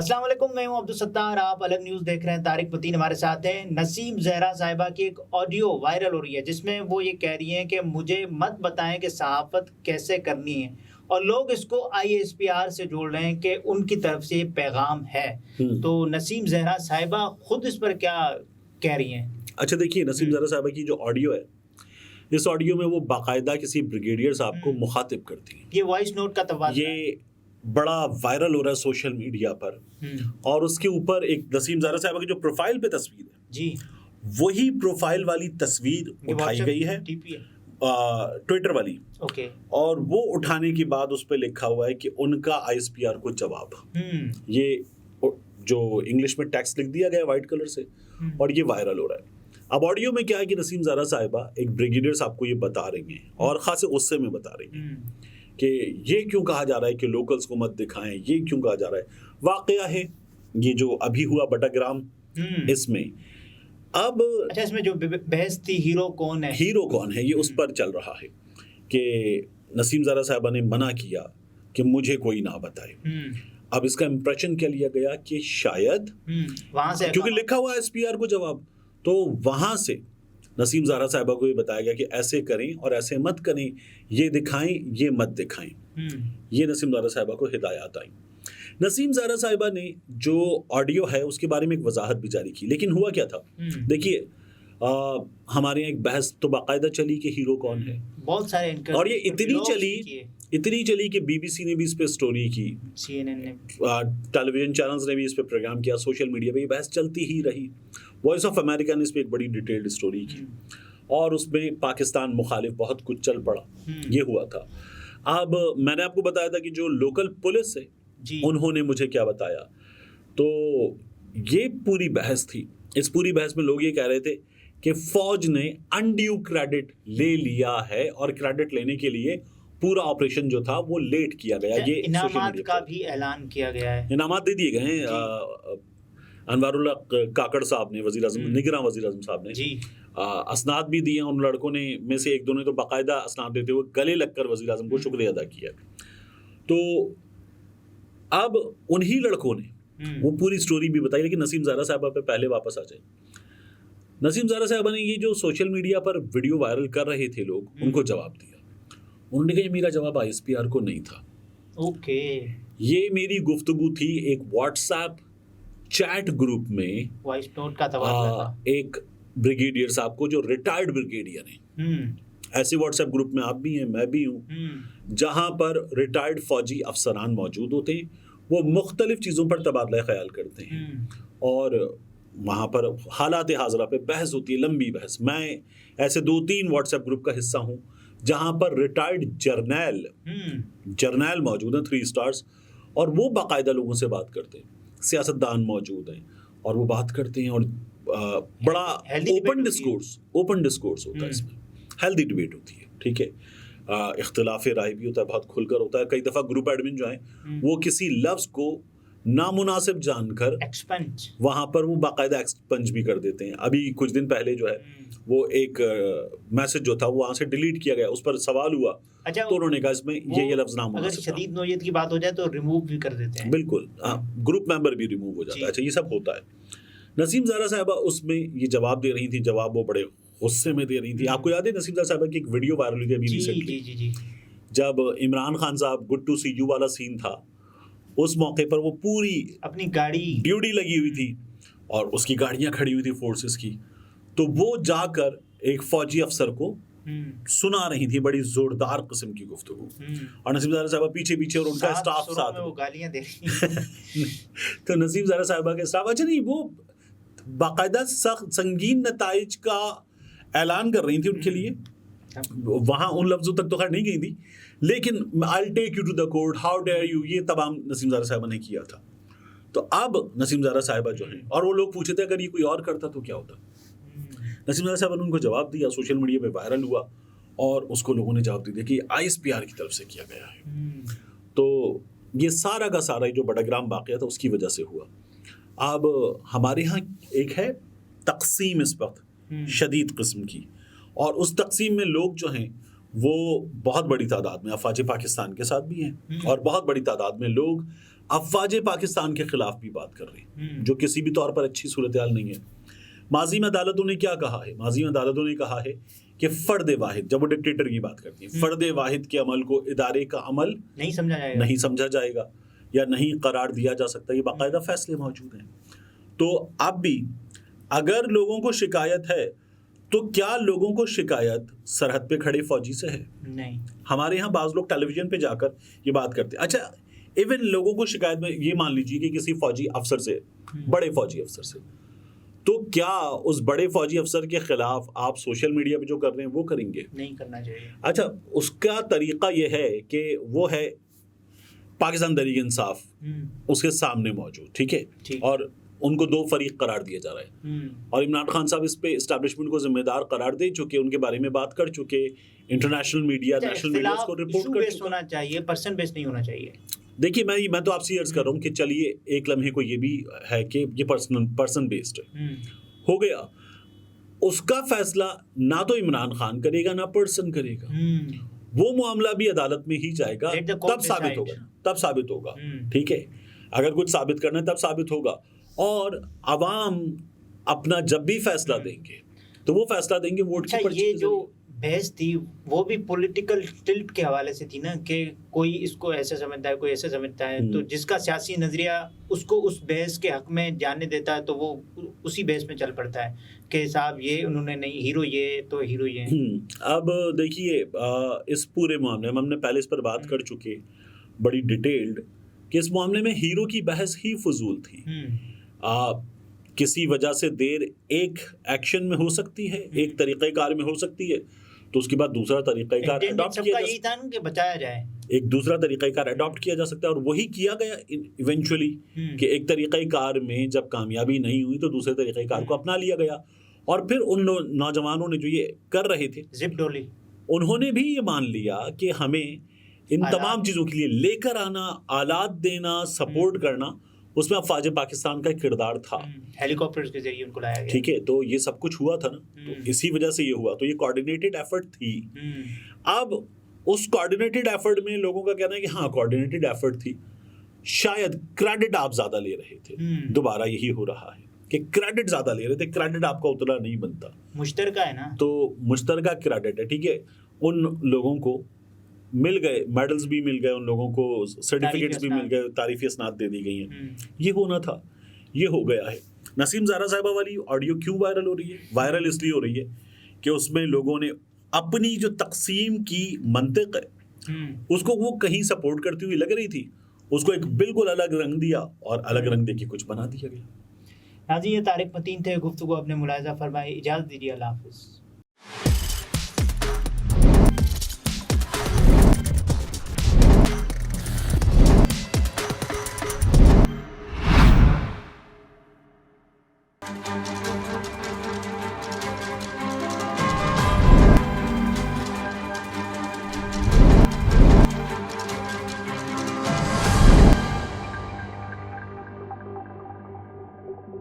السلام علیکم، میں ہوں عبدالستار، آپ الگ نیوز دیکھ رہے ہیں۔ طارق متین ہمارے ساتھ ہیں۔ نسیم زہرا صاحبہ کی ایک آڈیو وائرل ہو رہی ہے جس میں وہ یہ کہہ رہی ہیں کہ مجھے مت بتائیں کہ صحافت کیسے کرنی ہے، اور لوگ اس کو ISPR سے جوڑ رہے ہیں کہ ان کی طرف سے یہ پیغام ہے۔ تو نسیم زہرا صاحبہ خود اس پر کیا کہہ رہی ہیں؟ اچھا دیکھیے، نسیم زہرا صاحبہ کی جو آڈیو ہے، اس آڈیو میں وہ باقاعدہ کسی بریگیڈیئر صاحب کو مخاطب کرتی ہیں۔ یہ وائس نوٹ کا تبادلہ یہ بڑا وائرل ہو رہا ہے سوشل میڈیا پر، اور اس کے اوپر ایک نسیم زہرا صاحبہ کی جو پروفائل پہ تصویر ہے، جی وہی پروفائل والی تصویر اٹھائی گئی ہے، ٹویٹر والی، اور وہ اٹھانے کے بعد اس پہ لکھا ہوا ہے کہ ان کا ISPR کو جواب۔ یہ جو انگلش میں ٹیکسٹ لکھ دیا گیا وائٹ کلر سے، اور یہ وائرل ہو رہا ہے۔ اب آڈیو میں کیا ہے کہ نسیم زہرا صاحبہ ایک بریگیڈیئر صاحب کو یہ بتا رہی ہیں، اور خاصے غصے میں بتا رہی ہیں کہ یہ کیوں کہا جا رہا ہے کہ لوکلز کو مت دکھائیں، یہ کیوں کہا جا رہا ہے۔ واقعہ ہے یہ جو ابھی ہوا بٹاگرام، اس میں اب اچھا، اس میں جو بحث تھی ہیرو کون ہے، یہ اس پر چل رہا ہے کہ نسیم زہرا صاحبہ نے منع کیا کہ مجھے کوئی نہ بتائے۔ اب اس کا امپریشن کیا لیا گیا کہ شاید وہاں سے، کیونکہ لکھا ہوا ہے ISPR کو جواب، تو وہاں سے نسیم زہرا صاحبہ کو یہ بتایا گیا کہ ایسے کریں اور ایسے مت کریں، یہ دکھائیں یہ مت دکھائیں۔ یہ نسیم زہرا صاحبہ کو ہدایات آئیں۔ نسیم زہرا صاحبہ نے جو آڈیو ہے اس کے بارے میں ایک وضاحت بھی جاری کی، لیکن ہوا کیا تھا؟ دیکھیے، ہمارے یہاں ایک بحث تو باقاعدہ چلی کہ ہیرو کون ہے، بہت سارے، اور یہ اتنی چلی کہ BBC نے بھی اس پہ سٹوری کی، CNN نے، ٹیلی ویژن چینلز نے بھی اس پہ پروگرام کیا، سوشل میڈیا پہ یہ بحث چلتی ہی رہی۔ وائس آف امریکہ نے اس پہ ایک بڑی ڈیٹیلڈ سٹوری کی، اور اس میں پاکستان مخالف بہت کچھ چل پڑا۔ یہ ہوا تھا۔ اب میں نے آپ کو بتایا تھا کہ جو لوکل پولیس ہے انہوں نے مجھے کیا بتایا، تو یہ پوری بحث تھی۔ اس پوری بحث میں لوگ یہ کہہ رہے تھے کہ فوج نے انڈیو کریڈٹ لے لیا ہے، اور کریڈٹ لینے کے لیے پورا آپریشن جو تھا وہ لیٹ کیا گیا۔ یہ انعامات کا بھی اعلان کیا گیا ہے، انعامات دے دیے گئے ہیں۔ انوار اللہ کاکڑ صاحب نے، وزیر اعظم، نگراں وزیر اعظم صاحب نے اسناد بھی دیے ہیں۔ ان لڑکوں نے میں سے ایک دو نے تو باقاعدہ اسناد دیتے ہوئے گلے لگ کر وزیر اعظم کو شکریہ ادا کیا۔ تو اب انہی لڑکوں نے وہ پوری سٹوری بھی بتائی، لیکن نسیم زہرا صاحبہ پہ پہلے واپس آ جائیں۔ نسیم زہرا صاحبہ نے یہ جو سوشل میڈیا پر ویڈیو وائرل کر رہے تھے لوگ، ان کو جواب دیا۔ انہوں نے کہا یہ میرا جواب ISPR کو نہیں تھا، یہ میری گفتگو تھی ایک واٹس ایپ چیٹ گروپ میں وائس نوٹ کا تبادلہ تھا ایک بریگیڈیئر صاحب کو جو ریٹائرڈ بریگیڈیئر ہیں۔ ایسے واٹس ایپ گروپ میں آپ بھی ہیں، میں بھی ہوں، جہاں پر ریٹائرڈ فوجی افسران موجود ہوتے ہیں، وہ مختلف چیزوں پر تبادلہ خیال کرتے ہیں، اور وہاں پر حالات حاضرہ پہ بحث ہوتی ہے، لمبی بحث۔ میں ایسے 2-3 واٹس ایپ گروپ کا حصہ ہوں جہاں پر ریٹائرڈ جرنیل موجود ہیں، 3 اسٹارز، اور وہ باقاعدہ لوگوں سے بات کرتے ہیں۔ سیاستدان موجود ہیں اور وہ بات کرتے ہیں، اور بڑا اوپن ڈسکورس ہوتا ہے، اس میں ہیلدی ڈبیٹ ہوتی ہے، ٹھیک ہے، اختلاف رائے بھی ہوتا ہے، بہت کھل کر ہوتا ہے۔ کئی دفعہ گروپ ایڈمن جو ہیں وہ کسی لفظ کو نامناسب جان کر وہاں پر وہ باقاعدہ ایکسپنج بھی کر دیتے ہیں۔ ابھی کچھ دن پہلے جو ہے وہ ایک میسج جو تھا وہ وہاں سے ڈیلیٹ کیا گیا، اس پر سوال ہوا تو انہوں نے کہا اس میں یہ لفظ نامناسب، اگر شدید نوعیت کی بات ہو جائے تو ریموو بھی کر دیتے ہیں، بالکل، گروپ ممبر بھی ریموو ہو جاتا ہے۔ اچھا، یہ سب ہوتا ہے۔ نسیم زہرا صاحبہ اس میں یہ جواب دے رہی تھی، جواب وہ بڑے غصے میں دے رہی تھی۔ آپ کو یاد ہے نسیم زہرا صاحبہ کی ایک ویڈیو وائرل ہوئی تھی ابھی ریسنٹلی، جب عمران خان صاحب گڈ ٹو سی یو والا سین تھا، اس موقع پر وہ پوری اپنی گاڑی ڈیوٹی لگی ہوئی تھی اور اس کی گاڑیاں کھڑی ہوئی تھی فورسز کی، تو وہ جا کر ایک فوجی افسر کو سنا رہی تھی بڑی زوردار قسم کی گفتگو، اور نسیم زہرا صاحبہ پیچھے اور ان کا اسٹاف ساتھ میں وہ گالیاں دے رہی تو نسیم زہرا صاحبہ کے اسٹاف، اچھا نہیں، وہ باقاعدہ سخت سنگین نتائج کا اعلان کر رہی تھی ان کے لیے۔ وہاں ان لفظوں تک تو خیر نہیں گئی تھی، لیکن I'll take you to the court, how dare you، یہ تمام نسیم زہرا صاحبہ نے کیا تھا۔ تو اب نسیم زہرا صاحبہ جو ہیں، اور وہ لوگ پوچھے تھے اگر یہ کوئی اور کرتا تو کیا ہوتا، نسیم زہرا صاحبہ نے ان کو جواب دیا، سوشل میڈیا پہ وائرل ہوا، اور اس کو لوگوں نے جواب دیا کہ ISPR کی طرف سے کیا گیا ہے۔ تو یہ سارا کا سارا جو بٹاگرام واقعہ تھا اس کی وجہ سے ہوا۔ اب ہمارے ہاں ایک ہے تقسیم اس وقت شدید قسم کی، اور اس تقسیم میں لوگ جو ہیں وہ بہت بڑی تعداد میں افواج پاکستان کے ساتھ بھی ہیں اور بہت بڑی تعداد میں لوگ افواج پاکستان کے خلاف بھی بات کر رہے ہیں، جو کسی بھی طور پر اچھی صورتحال نہیں ہے۔ ماضی میں عدالتوں نے کیا کہا ہے؟ ماضی میں عدالتوں نے کہا ہے کہ فرد واحد، جب وہ ڈکٹیٹر کی بات کرتی ہیں، فرد واحد کے عمل کو ادارے کا عمل نہیں سمجھا جائے گا یا نہیں قرار دیا جا سکتا، یہ باقاعدہ فیصلے موجود ہیں۔ تو اب بھی اگر لوگوں کو شکایت ہے تو کیا لوگوں کو شکایت سرحد پہ کھڑے فوجی سے ہے؟ نہیں۔ ہمارے ہاں بعض لوگ ٹیلی ویژن پہ جا کر یہ بات کرتے ہیں۔ اچھا ایون لوگوں کو شکایت میں یہ مان لیجیے کہ کسی فوجی افسر سے، بڑے فوجی افسر سے، تو کیا اس بڑے فوجی افسر کے خلاف آپ سوشل میڈیا پہ جو کر رہے ہیں وہ کریں گے؟ نہیں کرنا چاہیے۔ اچھا اس کا طریقہ یہ ہے کہ وہ ہے پاکستان تحریک انصاف اس کے سامنے موجود، ٹھیک ہے، اور ان کو دو فریق قرار دیا جا رہا ہے، اور عمران خان صاحب اس پہ اسٹیبلشمنٹ کو ذمہ دار قرار دے چکے، ان کے بارے میں بات کر چکے، انٹرنیشنل میڈیا، نیشنل میڈیا اس کو رپورٹ کر چکا۔ ہونا چاہیے، پرسن بیس نہیں ہونا چاہیے۔ دیکھیے میں تو آپ سے عرض کر رہا ہوں کہ چلیے ایک لمحے کو یہ بھی ہے کہ یہ پرسن بیسڈ ہو گیا، اس کا فیصلہ نہ تو عمران خان کرے گا نہ پرسن کرے گا، وہ معاملہ بھی عدالت میں ہی جائے گا، تب ثابت ہوگا، ٹھیک ہے، اگر کچھ ثابت کرنا ہے تب ثابت ہوگا، اور عوام اپنا جب بھی فیصلہ دیں گے تو وہ فیصلہ دیں گے ووٹ کی پرچی۔ یہ جو بحث تھی وہ بھی پولیٹیکل ٹلٹ کے حوالے سے تھی نا، کہ کوئی اس کو ایسے سمجھتا ہے، کوئی ایسے سمجھتا ہے، تو جس کا سیاسی نظریہ اس کو اس بحث کے حق میں جانے دیتا ہے تو وہ اسی بحث میں چل پڑتا ہے کہ صاحب یہ انہوں نے نہیں، ہیرو یہ تو ہیرو یہ۔ اب دیکھیے اس پورے معاملے میں ہم نے پہلے اس پر بات کر چکے بڑی ڈیٹیلڈ کہ اس معاملے میں ہیرو کی بحث ہی فضول تھی۔ کسی وجہ سے دیر ایک ایکشن میں ہو سکتی ہے، ایک طریقہ کار میں ہو سکتی ہے، تو اس کے بعد دوسرا طریقہ کار اڈاپٹ کیا جا سکتا ہے، بچایا جائے، ایک دوسرا طریقہ کار اڈاپٹ کیا جا سکتا ہے، اور وہی کیا گیا ایونچولی کہ ایک طریقہ کار میں جب کامیابی نہیں ہوئی تو دوسرے طریقہ کار کو اپنا لیا گیا، اور پھر ان نوجوانوں نے جو یہ کر رہے تھے زپ ڈولی، انہوں نے بھی یہ مان لیا کہ ہمیں ان تمام چیزوں کے لیے لے کر آنا، آلات دینا، سپورٹ کرنا، اس میں افواج پاکستان کا کردار تھا، ہیلی کاپٹر کے ذریعے ان کو لایا گیا، ٹھیک ہے، تو یہ سب کچھ ہوا تھا نا، تو اسی وجہ سے یہ ہوا، تو یہ کوآرڈینیٹڈ ایفرٹ تھی۔ اب اس کوآرڈینیٹڈ ایفرٹ میں لوگوں کا کہنا ہے کہ ہاں کوآرڈینیٹڈ ایفرٹ تھی، شاید کریڈٹ آپ زیادہ لے رہے تھے، دوبارہ یہی ہو رہا ہے کہ کریڈٹ زیادہ لے رہے تھے، کریڈٹ آپ کا اتنا نہیں بنتا، مشترکہ ہے نا، تو مشترکہ کریڈٹ ہے، ٹھیک ہے، ان لوگوں کو مل گئے، میڈلز بھی مل گئے، ان لوگوں کو سرٹیفکیٹس بھی مل گئے، تعریفی اسناد دے دی گئی ہیں، یہ ہونا تھا، یہ ہو گیا ہے۔ نسیم زہرا صاحبہ والی آڈیو کیوں وائرل ہو رہی ہے؟ وائرل اس لیے ہو رہی ہے کہ اس میں لوگوں نے اپنی جو تقسیم کی منطق ہے اس کو وہ کہیں سپورٹ کرتی ہوئی لگ رہی تھی، اس کو ایک بالکل الگ رنگ دیا اور الگ رنگ دے کے کچھ بنا دیا گیا۔ ناظرین، یہ طارق متین تھے، گفتگو اپنے ملاحظہ فرمائے، اجازت دیجیے، اللہ حافظ۔